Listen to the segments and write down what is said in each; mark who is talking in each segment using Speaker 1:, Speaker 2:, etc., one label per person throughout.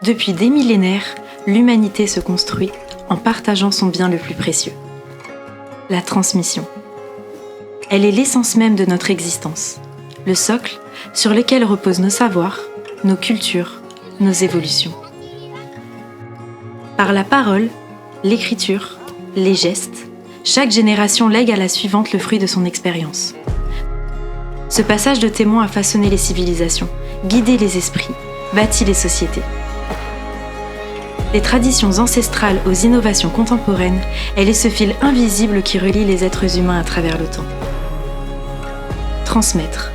Speaker 1: Depuis des millénaires, l'humanité se construit en partageant son bien le plus précieux, la transmission. Elle est l'essence même de notre existence, le socle sur lequel reposent nos savoirs, nos cultures, nos évolutions. Par la parole, l'écriture, les gestes, chaque génération lègue à la suivante le fruit de son expérience. Ce passage de témoin a façonné les civilisations, guidé les esprits, bâti les sociétés. Des traditions ancestrales aux innovations contemporaines, elle est ce fil invisible qui relie les êtres humains à travers le temps. Transmettre.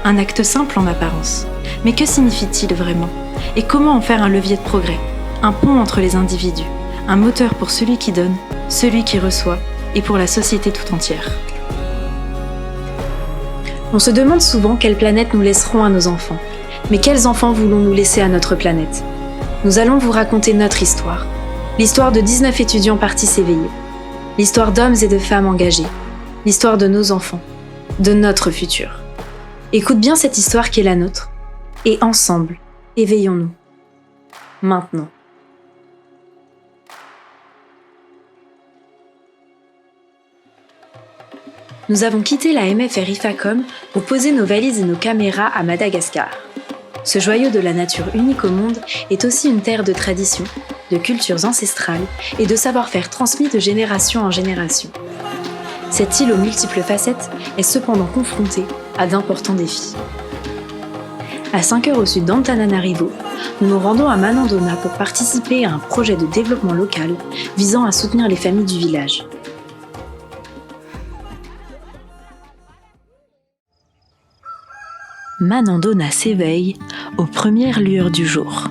Speaker 1: Un acte simple en apparence. Mais que signifie-t-il vraiment ? Et comment en faire un levier de progrès ? Un pont entre les individus, un moteur pour celui qui donne, celui qui reçoit, et pour la société tout entière. On se demande souvent quelle planète nous laisserons à nos enfants. Mais quels enfants voulons-nous laisser à notre planète ? Nous allons vous raconter notre histoire. L'histoire de 19 étudiants partis s'éveiller. L'histoire d'hommes et de femmes engagés. L'histoire de nos enfants. De notre futur. Écoute bien cette histoire qui est la nôtre. Et ensemble, éveillons-nous. Maintenant. Nous avons quitté la MFR IFACOM pour poser nos valises et nos caméras à Madagascar. Ce joyau de la nature unique au monde est aussi une terre de traditions, de cultures ancestrales et de savoir-faire transmis de génération en génération. Cette île aux multiples facettes est cependant confrontée à d'importants défis. À 5 heures au sud d'Antananarivo, nous nous rendons à Manandona pour participer à un projet de développement local visant à soutenir les familles du village. Manandona s'éveille aux premières lueurs du jour.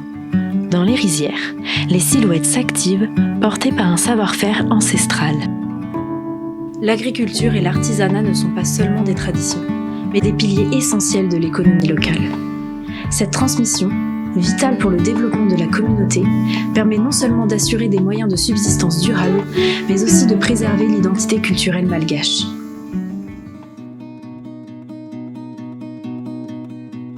Speaker 1: Dans les rizières, les silhouettes s'activent, portées par un savoir-faire ancestral. L'agriculture et l'artisanat ne sont pas seulement des traditions, mais des piliers essentiels de l'économie locale. Cette transmission, vitale pour le développement de la communauté, permet non seulement d'assurer des moyens de subsistance durables, mais aussi de préserver l'identité culturelle malgache.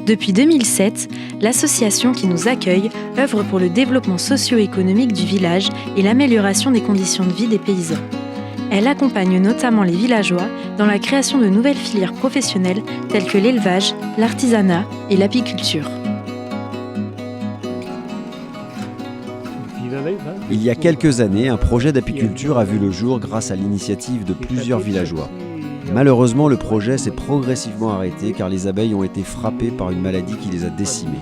Speaker 1: Depuis 2007, l'association qui nous accueille œuvre pour le développement socio-économique du village et l'amélioration des conditions de vie des paysans. Elle accompagne notamment les villageois dans la création de nouvelles filières professionnelles telles que l'élevage, l'artisanat et l'apiculture.
Speaker 2: Il y a quelques années, un projet d'apiculture a vu le jour grâce à l'initiative de plusieurs villageois. Malheureusement, le projet s'est progressivement arrêté car les abeilles ont été frappées par une maladie qui les a décimées.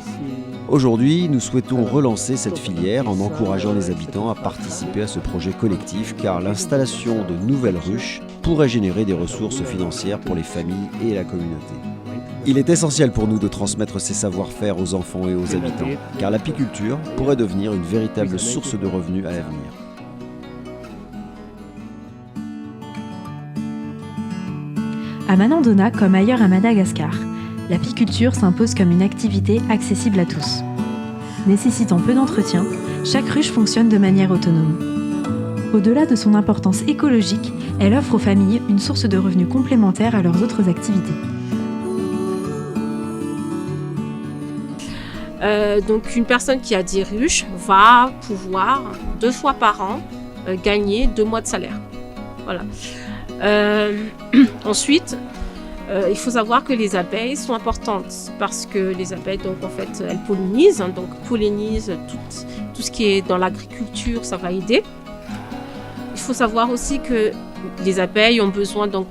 Speaker 2: Aujourd'hui, nous souhaitons relancer cette filière en encourageant les habitants à participer à ce projet collectif car l'installation de nouvelles ruches pourrait générer des ressources financières pour les familles et la communauté. Il est essentiel pour nous de transmettre ces savoir-faire aux enfants et aux habitants car l'apiculture pourrait devenir une véritable source de revenus à l'avenir.
Speaker 1: À Manandona, comme ailleurs à Madagascar, l'apiculture s'impose comme une activité accessible à tous. Nécessitant peu d'entretien, chaque ruche fonctionne de manière autonome. Au-delà de son importance écologique, elle offre aux familles une source de revenus complémentaire à leurs autres activités.
Speaker 3: Donc une personne qui a 10 ruches va pouvoir 2 fois par an gagner 2 mois de salaire. Voilà. Ensuite, il faut savoir que les abeilles sont importantes parce que les abeilles, donc en fait, elles pollinisent, donc pollinisent tout ce qui est dans l'agriculture, ça va aider. Il faut savoir aussi que les abeilles ont besoin donc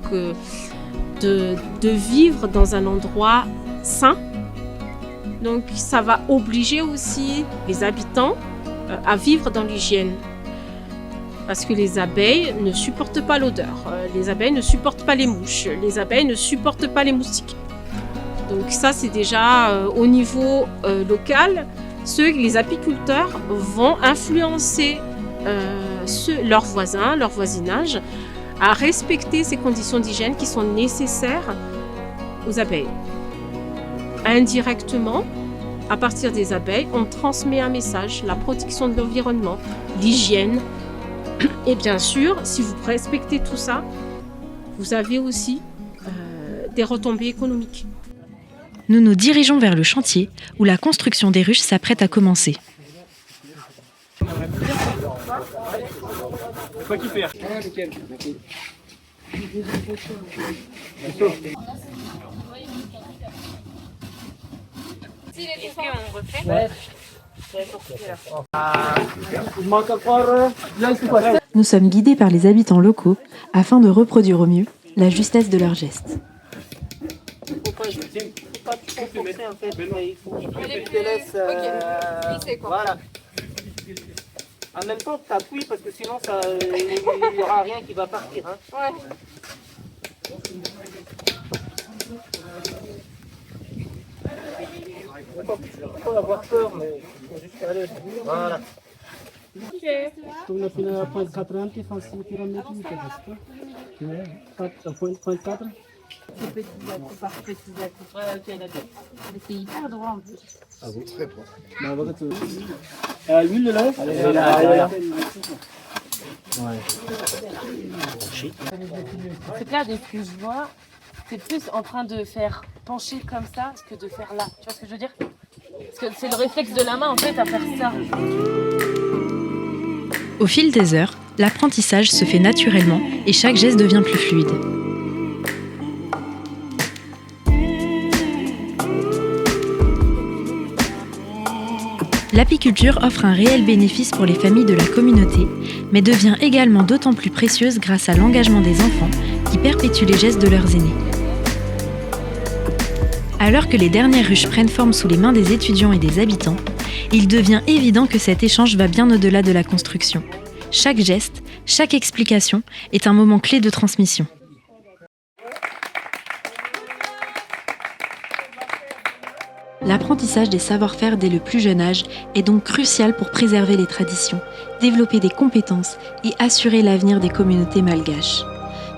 Speaker 3: de vivre dans un endroit sain. Donc ça va obliger aussi les habitants à vivre dans l'hygiène. Parce que les abeilles ne supportent pas l'odeur, les abeilles ne supportent pas les mouches, les abeilles ne supportent pas les moustiques. Donc ça, c'est déjà au niveau local, les apiculteurs vont influencer leurs voisins, leur voisinage, à respecter ces conditions d'hygiène qui sont nécessaires aux abeilles. Indirectement, à partir des abeilles, on transmet un message, la protection de l'environnement, l'hygiène. Et bien sûr, si vous respectez tout ça, vous avez aussi des retombées économiques.
Speaker 1: Nous nous dirigeons vers le chantier où la construction des ruches s'apprête à commencer.
Speaker 4: Quoi qu'il perd.
Speaker 1: Nous sommes guidés par les habitants locaux afin de reproduire au mieux la justesse de leurs gestes.
Speaker 5: Voilà. En même temps, t'appuies parce que sinon, il n'y aura rien qui va partir. Hein. Ouais. Il faut avoir peur, mais il faut juste aller. Voilà.
Speaker 6: C'est hyper droit en plus.
Speaker 4: Ah bon, très droit. L'huile là. Elle là.
Speaker 6: C'est clair, de ce que je vois, c'est plus en train de faire pencher comme ça que de faire là. Tu vois ce que je veux dire? Parce que c'est le réflexe de la main en fait à faire ça.
Speaker 1: Au fil des heures, l'apprentissage se fait naturellement et chaque geste devient plus fluide. L'apiculture offre un réel bénéfice pour les familles de la communauté, mais devient également d'autant plus précieuse grâce à l'engagement des enfants qui perpétuent les gestes de leurs aînés. Alors que les dernières ruches prennent forme sous les mains des étudiants et des habitants, il devient évident que cet échange va bien au-delà de la construction. Chaque geste, chaque explication est un moment clé de transmission. L'apprentissage des savoir-faire dès le plus jeune âge est donc crucial pour préserver les traditions, développer des compétences et assurer l'avenir des communautés malgaches.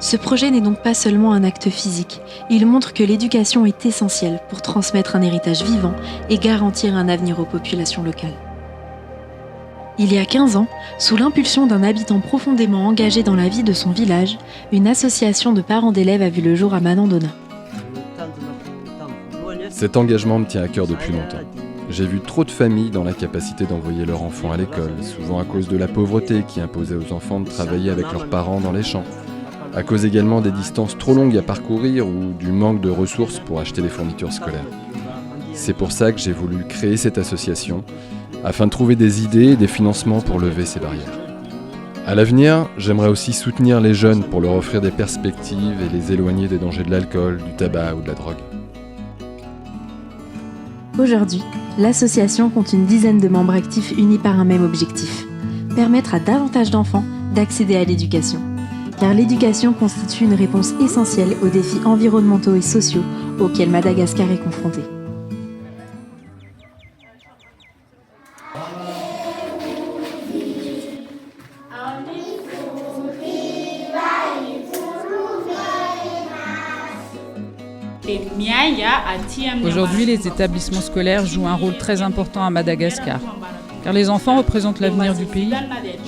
Speaker 1: Ce projet n'est donc pas seulement un acte physique, il montre que l'éducation est essentielle pour transmettre un héritage vivant et garantir un avenir aux populations locales. Il y a 15 ans, sous l'impulsion d'un habitant profondément engagé dans la vie de son village, une association de parents d'élèves a vu le jour à Manandona.
Speaker 7: Cet engagement me tient à cœur depuis longtemps. J'ai vu trop de familles dans l'incapacité d'envoyer leurs enfants à l'école, souvent à cause de la pauvreté qui imposait aux enfants de travailler avec leurs parents dans les champs, à cause également des distances trop longues à parcourir ou du manque de ressources pour acheter les fournitures scolaires. C'est pour ça que j'ai voulu créer cette association, afin de trouver des idées et des financements pour lever ces barrières. À l'avenir, j'aimerais aussi soutenir les jeunes pour leur offrir des perspectives et les éloigner des dangers de l'alcool, du tabac ou de la drogue.
Speaker 1: Aujourd'hui, l'association compte une dizaine de membres actifs unis par un même objectif, permettre à davantage d'enfants d'accéder à l'éducation. Car l'éducation constitue une réponse essentielle aux défis environnementaux et sociaux auxquels Madagascar est confronté.
Speaker 8: Aujourd'hui, les établissements scolaires jouent un rôle très important à Madagascar, car les enfants représentent l'avenir du pays.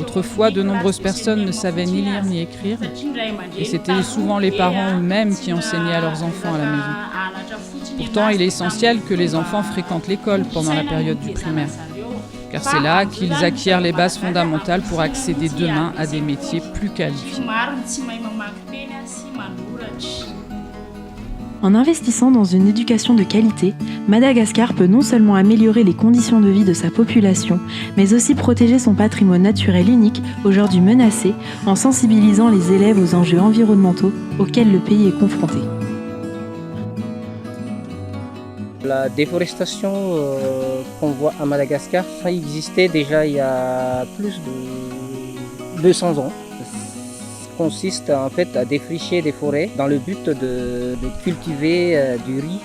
Speaker 8: Autrefois, de nombreuses personnes ne savaient ni lire ni écrire, et c'était souvent les parents eux-mêmes qui enseignaient à leurs enfants à la maison. Pourtant, il est essentiel que les enfants fréquentent l'école pendant la période du primaire, car c'est là qu'ils acquièrent les bases fondamentales pour accéder demain à des métiers plus qualifiés.
Speaker 1: En investissant dans une éducation de qualité, Madagascar peut non seulement améliorer les conditions de vie de sa population, mais aussi protéger son patrimoine naturel unique, aujourd'hui menacé, en sensibilisant les élèves aux enjeux environnementaux auxquels le pays est confronté.
Speaker 5: La déforestation qu'on voit à Madagascar, ça existait déjà il y a plus de 200 ans. Consiste en fait à défricher des forêts dans le but de cultiver du riz.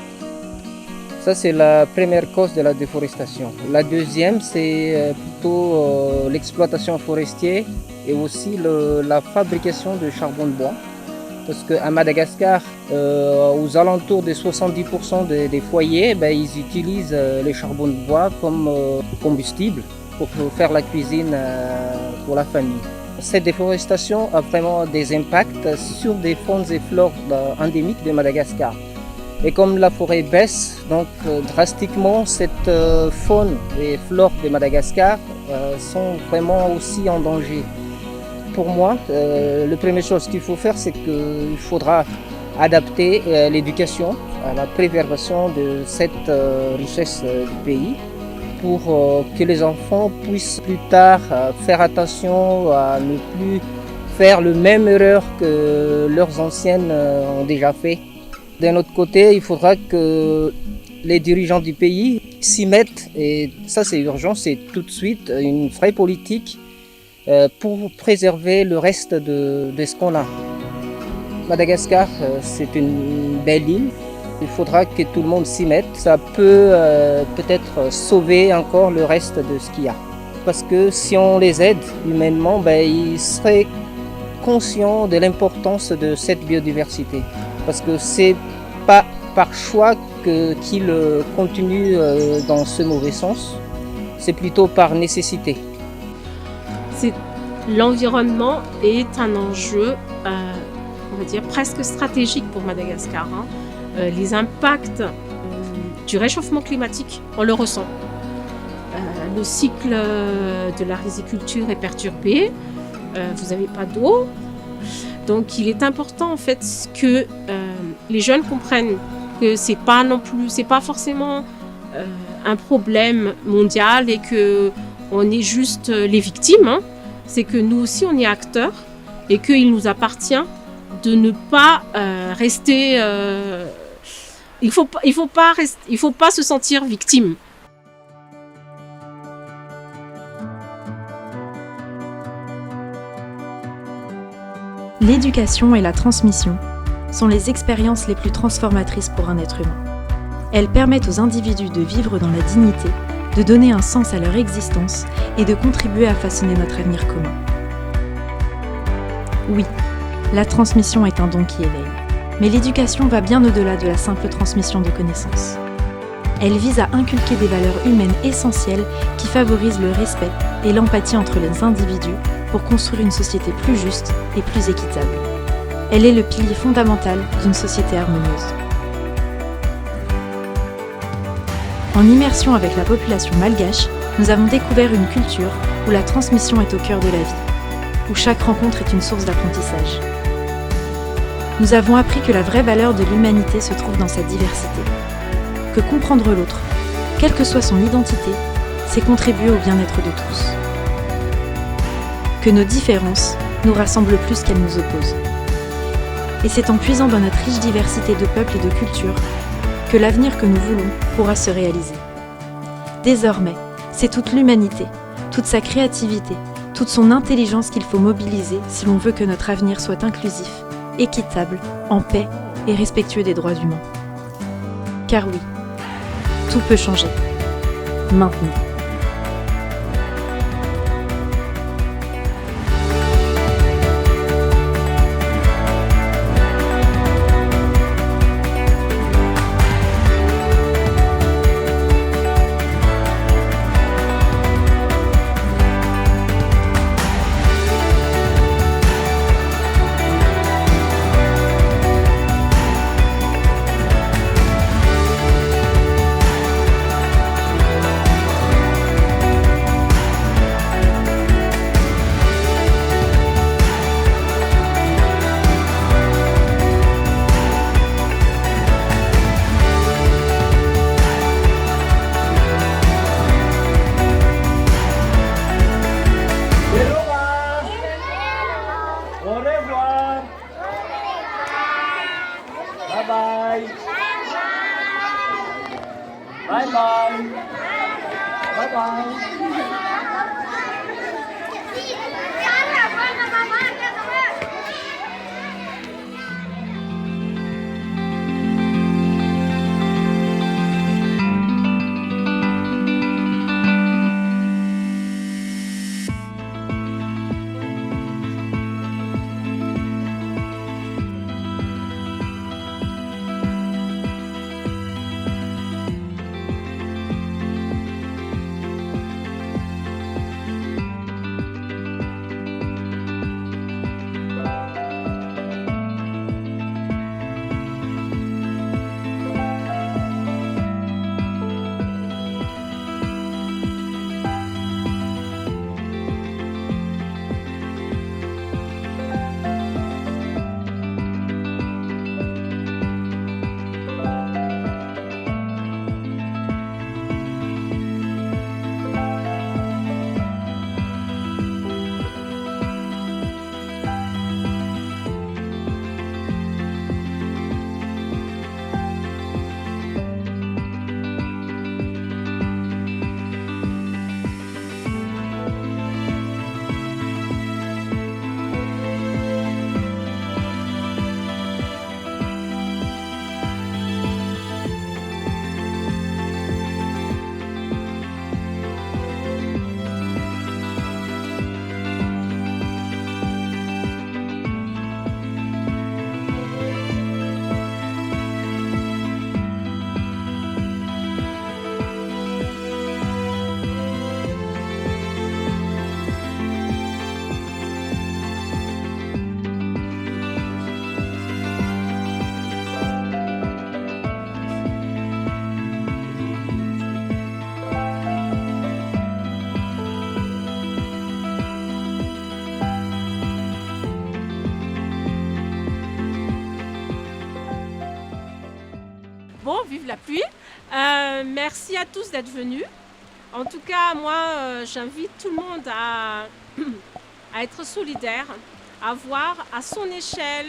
Speaker 5: Ça c'est la première cause de la déforestation. La deuxième c'est plutôt l'exploitation forestière et aussi la fabrication de charbon de bois. Parce qu'à Madagascar, aux alentours de 70% des foyers, ils utilisent les charbons de bois comme combustible pour faire la cuisine pour la famille. Cette déforestation a vraiment des impacts sur des faunes et flores endémiques de Madagascar. Et comme la forêt baisse donc drastiquement, cette faune et flore de Madagascar sont vraiment aussi en danger. Pour moi, la première chose qu'il faut faire, c'est qu'il faudra adapter l'éducation à la préservation de cette richesse du pays pour que les enfants puissent plus tard faire attention à ne plus faire la même erreur que leurs anciennes ont déjà fait. D'un autre côté, il faudra que les dirigeants du pays s'y mettent, et ça c'est urgent, c'est tout de suite une vraie politique pour préserver le reste de ce qu'on a. Madagascar, c'est une belle île. Il faudra que tout le monde s'y mette. Ça peut peut-être sauver encore le reste de ce qu'il y a. Parce que si on les aide humainement, ils seraient conscients de l'importance de cette biodiversité. Parce que c'est pas par choix qu'ils continuent dans ce mauvais sens. C'est plutôt par nécessité.
Speaker 3: L'environnement est un enjeu, on va dire, presque stratégique pour Madagascar. Les impacts du réchauffement climatique, on le ressent. Le cycle de la riziculture est perturbé, vous n'avez pas d'eau. Donc il est important en fait que les jeunes comprennent que c'est pas forcément un problème mondial et que on est juste les victimes. C'est que nous aussi on est acteurs et qu'il nous appartient de ne pas rester. Il faut pas se sentir victime.
Speaker 1: L'éducation et la transmission sont les expériences les plus transformatrices pour un être humain. Elles permettent aux individus de vivre dans la dignité, de donner un sens à leur existence et de contribuer à façonner notre avenir commun. Oui, la transmission est un don qui éveille, mais l'éducation va bien au-delà de la simple transmission de connaissances. Elle vise à inculquer des valeurs humaines essentielles qui favorisent le respect et l'empathie entre les individus pour construire une société plus juste et plus équitable. Elle est le pilier fondamental d'une société harmonieuse. En immersion avec la population malgache, nous avons découvert une culture où la transmission est au cœur de la vie, où chaque rencontre est une source d'apprentissage. Nous avons appris que la vraie valeur de l'humanité se trouve dans sa diversité, que comprendre l'autre, quelle que soit son identité, c'est contribuer au bien-être de tous. Que nos différences nous rassemblent plus qu'elles nous opposent. Et c'est en puisant dans notre riche diversité de peuples et de cultures que l'avenir que nous voulons pourra se réaliser. Désormais, c'est toute l'humanité, toute sa créativité, toute son intelligence qu'il faut mobiliser si l'on veut que notre avenir soit inclusif, équitable, en paix et respectueux des droits humains. Car oui, tout peut changer. Maintenant.
Speaker 3: vive la pluie. Merci à tous d'être venus. En tout cas, moi, j'invite tout le monde à être solidaire, à voir à son échelle,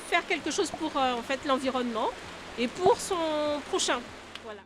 Speaker 3: faire quelque chose pour en fait, l'environnement et pour son prochain. Voilà.